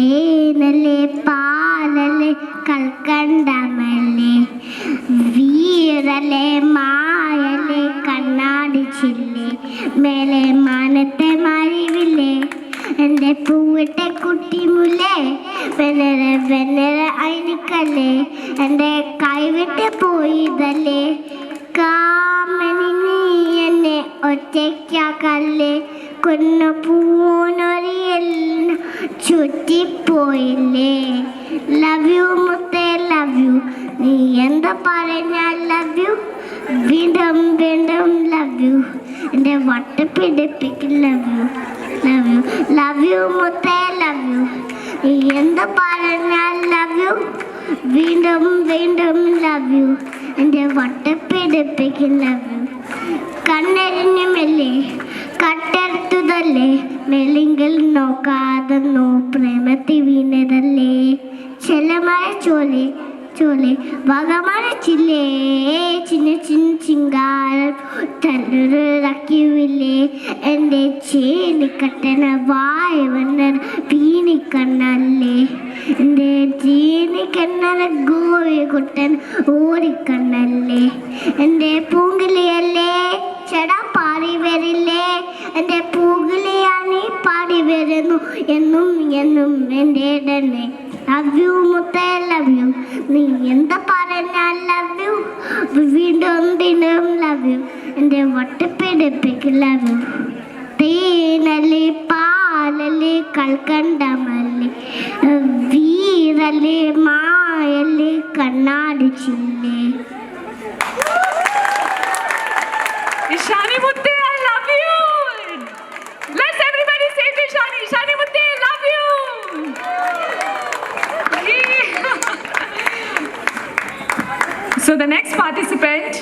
തേനല്ലേ പാലല്ലേ കൽക്കണ്ടമല്ലേ വീരല്ലേ മായല്ലേ കണ്ണാടിച്ചില്ലേ മേലെ മാനത്തെ മറിവില്ലേ എൻ്റെ പൂവിട്ടെ കുട്ടിമുല്ലേ വെനര വെനര അയനിക്കല്ലേ എൻ്റെ കൈവിട്ട് പോയതല്ലേ കാമനി നീ എന്നെ ഒറ്റയ്ക്കാക്കല്ലേ കൊന്ന പൂനൊരിയെല്ലാം ചുറ്റിപ്പോയില്ലേ ലവ് യു മുത്തേ ലവ് യു നീ എന്താ പറഞ്ഞാൽ ലവ് യു വീണ്ടും വീണ്ടും ലവ് യു എൻ്റെ വട്ട് പിടിപ്പിക്കും love you love you love you മുത്തേ ലവ് യു നീ എന്താ പറഞ്ഞാൽ ലവ് യു വീണ്ടും വീണ്ടും ലവ് യു എൻ്റെ വട്ട് പിടിപ്പിക്കും ലവ് യു കണ്ണെറിഞ്ഞു മെല്ലെ കട്ടെടുത്തതല്ലേ മെല്ലിങ്കിൽ നോക്കാതെ നോ പ്രേമത്തി വീണതല്ലേ ചെല്ലമഴ ചോലെ ചോലെ വകമരച്ചില്ലേ ചിന്ന ചിന്ന ചിങ്കാരം തന്നൊരാക്കിയില്ലേ എൻ്റെ ചേനിക്കട്ടന വായ വന്ന പീനിക്കണ്ണല്ലേ എൻ്റെ ചേനിക്കണ്ണന ഗോവി കുട്ടൻ ഓടിക്കണ്ണല്ലേ എൻ്റെ പൂങ്കിളിയല്ലേ ചെടാ പാടി വരില്ലേ എൻ്റെ പൂങ്കിളിയാണ് പാടി വരുന്നു എന്നും എന്നും എൻ്റെ തന്നെ ലവ് യു മുത്തേ ലവ് യു നീ എന്താ പറഞ്ഞാൽ ലവ് യു വീണ്ടും വീണ്ടും ലവ് യു എൻ്റെ വട്ടപ്പിടിപ്പിക്കും ലവ് യു തേനല്ലേ പാലല്ലേ കൽക്കണ്ടമല്ലേ വീരല്ലേ മായല്ലേ കണ്ണാടിച്ചില്ലേ Ishani Mutte, I love you. Let's everybody say to Ishani, Ishani Mutte, I love you. So the next participant